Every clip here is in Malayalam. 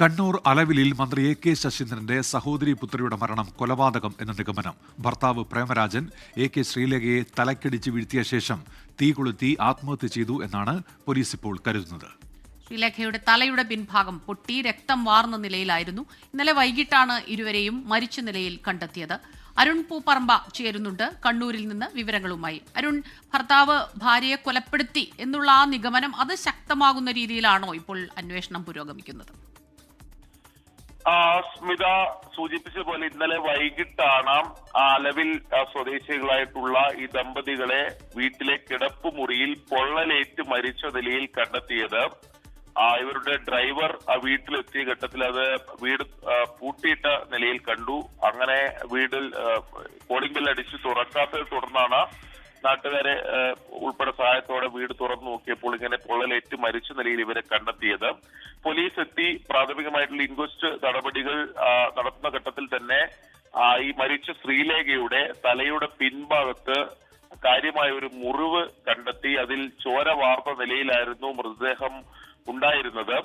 കണ്ണൂർ അലവിലിൽ മന്ത്രി എ.കെ. ശശീന്ദ്രന്റെ സഹോദരി പുത്രിയുടെ മരണം കൊലപാതകം എന്ന നിഗമനം. ഭർത്താവ് പ്രേമരാജൻ എ.കെ. ശ്രീലേഖയെ തലക്കടിച്ച് വീഴ്ത്തിയ ശേഷം തീ കൊളുത്തി ആത്മഹത്യ ചെയ്തു എന്നാണ് പോലീസ് ഇപ്പോൾ കരുതുന്നത്. ശ്രീലേഖയുടെ തലയുടെ പിൻഭാഗം പൊട്ടി രക്തം വാർന്ന നിലയിലായിരുന്നു. ഇന്നലെ വൈകിട്ടാണ് ഇരുവരെയും മരിച്ച നിലയിൽ കണ്ടെത്തിയത്. അരുൺ പൂപ്പറമ്പ ചേരുന്നുണ്ട് കണ്ണൂരിൽ നിന്ന് വിവരങ്ങളുമായി. അരുൺ, ഭർത്താവ് ഭാര്യയെ കൊലപ്പെടുത്തി എന്നുള്ള ആ നിഗമനം അത് ശക്തമാകുന്ന രീതിയിലാണോ ഇപ്പോൾ അന്വേഷണം പുരോഗമിക്കുന്നത്? സ്മിത സൂചിപ്പിച്ച പോലെ ഇന്നലെ വൈകിട്ടാണ് അലവിൽ സ്വദേശികളായിട്ടുള്ള ഈ ദമ്പതികളെ വീട്ടിലെ കിടപ്പുമുറിയിൽ പൊള്ളലേറ്റ് മരിച്ച നിലയിൽ കണ്ടെത്തിയത്. ഇവരുടെ ഡ്രൈവർ വീട്ടിലെത്തിയ ഘട്ടത്തിൽ അത് വീട് പൂട്ടിയിട്ട നിലയിൽ കണ്ടു. അങ്ങനെ വീട്ടിൽ കോളിംഗ് ബെൽ അടിച്ച് തുറക്കാത്തത് തുടർന്നാണ് നാട്ടുകാരെ ഉൾപ്പെടെ സഹായത്തോടെ വീട് തുറന്നു നോക്കിയപ്പോൾ ഇങ്ങനെ പൊള്ളലേറ്റ് മരിച്ച നിലയിൽ ഇവരെ കണ്ടെത്തിയത്. പോലീസ് എത്തി പ്രാഥമികമായിട്ടുള്ള ഇൻക്വസ്റ്റ് നടപടികൾ നടത്തുന്ന ഘട്ടത്തിൽ തന്നെ ഈ മരിച്ച ശ്രീലേഖയുടെ തലയുടെ പിൻഭാഗത്ത് കാര്യമായ ഒരു മുറിവ് കണ്ടെത്തി. അതിൽ ചോര വാർന്ന നിലയിലായിരുന്നു മൃതദേഹം ഉണ്ടായിരുന്നത്.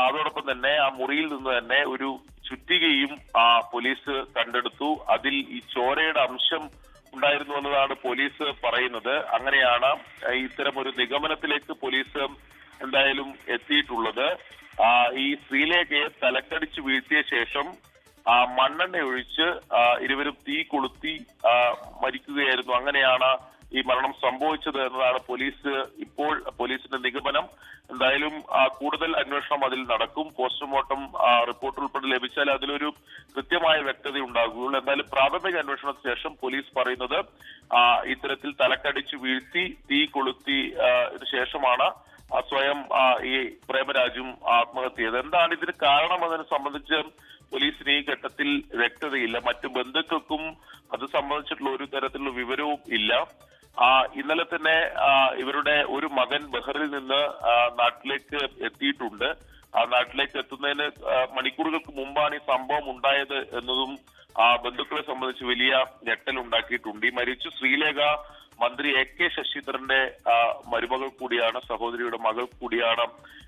അതോടൊപ്പം തന്നെ ആ മുറിയിൽ നിന്ന് തന്നെ ഒരു ചുറ്റികയും പോലീസ് കണ്ടെടുത്തു. അതിൽ ഈ ചോരയുടെ അംശം ഉണ്ടായിരുന്നു എന്നതാണ് പോലീസ് പറയുന്നത്. അങ്ങനെയാണ് ഇത്തരം ഒരു നിഗമനത്തിലേക്ക് പോലീസ് എന്തായാലും എത്തിയിട്ടുള്ളത്. ഈ ശ്രീലേഖയെ തലക്കടിച്ച് വീഴ്ത്തിയ ശേഷം മണ്ണെണ്ണ ഒഴിച്ച് ഇരുവരും തീ കൊളുത്തി മരിക്കുകയായിരുന്നു. അങ്ങനെയാണ് ഈ മരണം സംഭവിച്ചത് എന്നതാണ് പോലീസിന്റെ നിഗമനം. എന്തായാലും കൂടുതൽ അന്വേഷണം അതിൽ നടക്കും. പോസ്റ്റ്മോർട്ടം റിപ്പോർട്ട് ഉൾപ്പെടെ ലഭിച്ചാൽ അതിലൊരു കൃത്യമായ വ്യക്തത ഉണ്ടാകുകയുള്ളൂ. എന്തായാലും പ്രാഥമിക അന്വേഷണത്തിന് ശേഷം പോലീസ് പറയുന്നത് ഇത്തരത്തിൽ തലക്കടിച്ച് വീഴ്ത്തി തീ കൊളുത്തി ശേഷമാണ് സ്വയം ഈ പ്രേമരാജും ആത്മഹത്യ ചെയ്തത്. എന്താണ് ഇതിന് കാരണം എന്നതിനെ സംബന്ധിച്ച് പോലീസിന് ഈ ഘട്ടത്തിൽ വ്യക്തതയില്ല. മറ്റു ബന്ധുക്കൾക്കും അത് സംബന്ധിച്ചിട്ടുള്ള ഒരു തരത്തിലുള്ള വിവരവും ഇല്ല. ഇന്നലെ തന്നെ ഇവരുടെ ഒരു മകൻ ബഹറിൽ നിന്ന് നാട്ടിലേക്ക് എത്തിയിട്ടുണ്ട്. നാട്ടിലേക്ക് എത്തുന്നതിന് മണിക്കൂറുകൾക്ക് മുമ്പാണ് ഈ സംഭവം ഉണ്ടായത് എന്നതും ബന്ധുക്കളെ സംബന്ധിച്ച് വലിയ ഞെട്ടലുണ്ടാക്കിയിട്ടുണ്ട്. ഈ മരിച്ച ശ്രീലേഖ മന്ത്രി എ.കെ. ശശീന്ദ്രന്റെ മരുമകൾ കൂടിയാണ്, സഹോദരിയുടെ മകൾ കൂടിയാണ്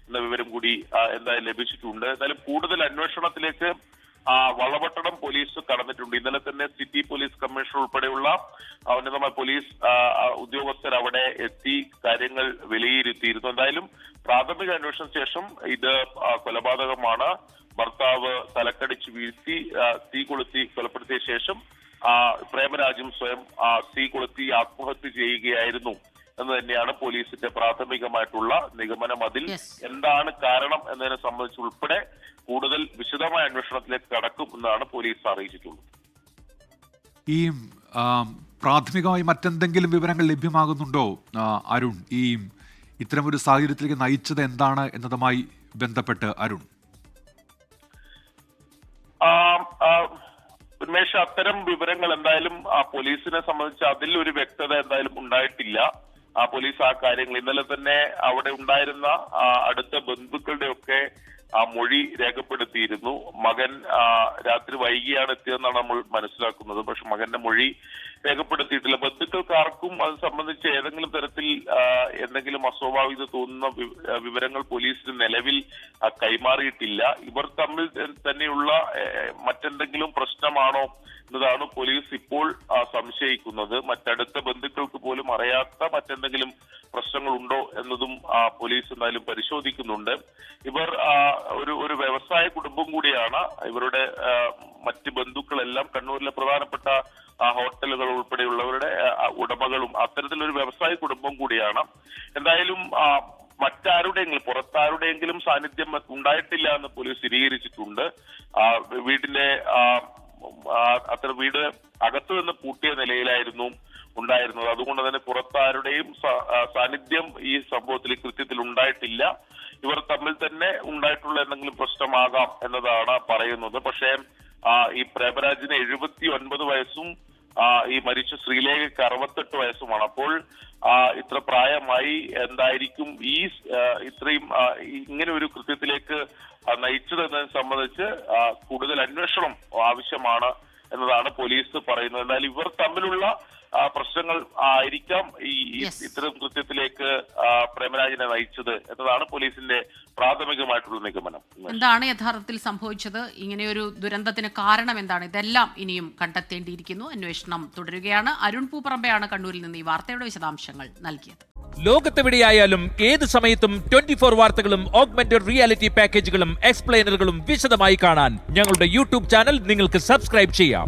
എന്ന വിവരം കൂടി എന്തായാലും ലഭിച്ചിട്ടുണ്ട്. എന്തായാലും കൂടുതൽ അന്വേഷണത്തിലേക്ക് വളപട്ടണം പോലീസ് കടന്നിട്ടുണ്ട്. ഇന്നലെ തന്നെ സിറ്റി പോലീസ് കമ്മീഷണർ ഉൾപ്പെടെയുള്ള ഉന്നതമായ പോലീസ് ഉദ്യോഗസ്ഥർ അവിടെ എത്തി കാര്യങ്ങൾ വിലയിരുത്തിയിരുന്നു. എന്തായാലും പ്രാഥമിക അന്വേഷണത്തിന് ശേഷം ഇത് കൊലപാതകമാണ്. ഭർത്താവ് തലക്കടിച്ച് വീഴ്ത്തി തീ കൊളുത്തി കൊലപ്പെടുത്തിയ ശേഷം പ്രേമരാജും സ്വയം തീ കൊളുത്തി ആത്മഹത്യ ചെയ്യുകയായിരുന്നു എന്ന് തന്നെയാണ് പോലീസിന്റെ പ്രാഥമികമായിട്ടുള്ള നിഗമനം. അതിൽ എന്താണ് കാരണം എന്നതിനെ സംബന്ധിച്ച് ഉൾപ്പെടെ കൂടുതൽ വിശദമായ അന്വേഷണത്തിലേക്ക് കടക്കും എന്നാണ് പോലീസ് അറിയിച്ചിട്ടുള്ളത്. ഈ പ്രാഥമികമായി മറ്റെന്തെങ്കിലും വിവരങ്ങൾ ലഭ്യമാകുന്നുണ്ടോ അരുൺ? ഈ ഇത്തരമൊരു സാഹചര്യത്തിലേക്ക് നയിച്ചത് എന്താണ് എന്നതുമായി ബന്ധപ്പെട്ട് അരുൺ? ഉന്മേഷ്, അത്തരം വിവരങ്ങൾ എന്തായാലും പോലീസിനെ സംബന്ധിച്ച് അതിൽ ഒരു വ്യക്തത എന്തായാലും ഉണ്ടായിട്ടില്ല. പോലീസ് ആ കാര്യങ്ങൾ ഇന്നലെ തന്നെ അവിടെ ഉണ്ടായിരുന്ന അടുത്ത ബന്ധുക്കളുടെ ഒക്കെ മൊഴി രേഖപ്പെടുത്തിയിരുന്നു. മകൻ രാത്രി വൈകിയാണ് എത്തിയതെന്നാണ് നമ്മൾ മനസ്സിലാക്കുന്നത്. പക്ഷെ മകന്റെ മൊഴി രേഖപ്പെടുത്തിയിട്ടില്ല. ബന്ധുക്കൾക്ക് ആർക്കും അത് സംബന്ധിച്ച് ഏതെങ്കിലും തരത്തിൽ എന്തെങ്കിലും അസ്വാഭാവികത തോന്നുന്ന വിവരങ്ങൾ പോലീസിന് നിലവിൽ കൈമാറിയിട്ടില്ല. ഇവർ തമ്മിൽ തന്നെയുള്ള മറ്റെന്തെങ്കിലും പ്രശ്നമാണോ എന്നതാണ് പോലീസ് ഇപ്പോൾ സംശയിക്കുന്നത്. മറ്റടുത്ത ബന്ധുക്കൾക്ക് പോലും അറിയാത്ത മറ്റെന്തെങ്കിലും പ്രശ്നങ്ങൾ ഉണ്ടോ എന്നതും പോലീസ് എന്തായാലും പരിശോധിക്കുന്നുണ്ട്. ഇവർ ഒരു വ്യവസായ കുടുംബം കൂടിയാണ്. ഇവരുടെ മറ്റ് ബന്ധുക്കളെല്ലാം കണ്ണൂരിലെ പ്രധാനപ്പെട്ട ഹോട്ടലുകൾ ഉൾപ്പെടെയുള്ളവരുടെ ഉടമകളും അത്തരത്തിലൊരു വ്യവസായ കുടുംബം കൂടിയാണ്. എന്തായാലും മറ്റാരുടെയെങ്കിലും പുറത്താരുടെയെങ്കിലും സാന്നിധ്യം ഉണ്ടായിട്ടില്ല എന്ന് പോലീസ് സ്ഥിരീകരിച്ചിട്ടുണ്ട്. വീടിന്റെ വീട് അകത്തു നിന്ന് പൂട്ടിയ നിലയിലായിരുന്നു ഉണ്ടായിരുന്നത്. അതുകൊണ്ട് തന്നെ പുറത്താരുടെയും സാന്നിധ്യം ഈ സംഭവത്തിൽ കൃത്യത്തിൽ ഉണ്ടായിട്ടില്ല. ഇവർ തമ്മിൽ തന്നെ ഉണ്ടായിട്ടുള്ള എന്തെങ്കിലും പ്രശ്നമാകാം എന്നതാണ് പറയുന്നത്. പക്ഷേ ഈ പ്രേമരാജിന് 79 വയസ്സും ഈ മരിച്ച ശ്രീലേഖയ്ക്ക് 68 വയസ്സുമാണ്. അപ്പോൾ ഇത്ര പ്രായമായി എന്തായിരിക്കും ഈ ഇത്രയും ഇങ്ങനെ ഒരു കൃത്യത്തിലേക്ക് നയിച്ചതെന്നതിനെ സംബന്ധിച്ച് കൂടുതൽ അന്വേഷണം ആവശ്യമാണ് എന്നതാണ് പോലീസ് പറയുന്നത്. എന്നാൽ ഇവർ തമ്മിലുള്ള പ്രശ്നങ്ങൾ ആയിരിക്കാം ഇത്തരം കൃത്യത്തിലേക്ക് പ്രേമരാജനെ നയിച്ചത് എന്നതാണ് പോലീസിന്റെ പ്രാഥമികമായിട്ടുള്ള നിഗമനം. എന്താണ് യഥാർത്ഥത്തിൽ സംഭവിച്ചത്, ഇങ്ങനെയൊരു ദുരന്തത്തിന് കാരണം എന്താണ്, ഇതെല്ലാം ഇനിയും കണ്ടെത്തേണ്ടിയിരിക്കുന്നു. അന്വേഷണം തുടരുകയാണ്. അരുൺ പൂപ്പറമ്പയാണ് കണ്ണൂരിൽ നിന്ന് ഈ വാർത്തയുടെ വിശദാംശങ്ങൾ നൽകിയത്. ലോകത്തെവിടെയായാലും ഏത് സമയത്തും 24 വാർത്തകളും ഓഗ്മെന്റഡ് റിയാലിറ്റി പാക്കേജുകളും എക്സ്പ്ലെയിനറുകളും വിശദമായി കാണാൻ ഞങ്ങളുടെ യൂട്യൂബ് ചാനൽ നിങ്ങൾക്ക് സബ്സ്ക്രൈബ് ചെയ്യാം.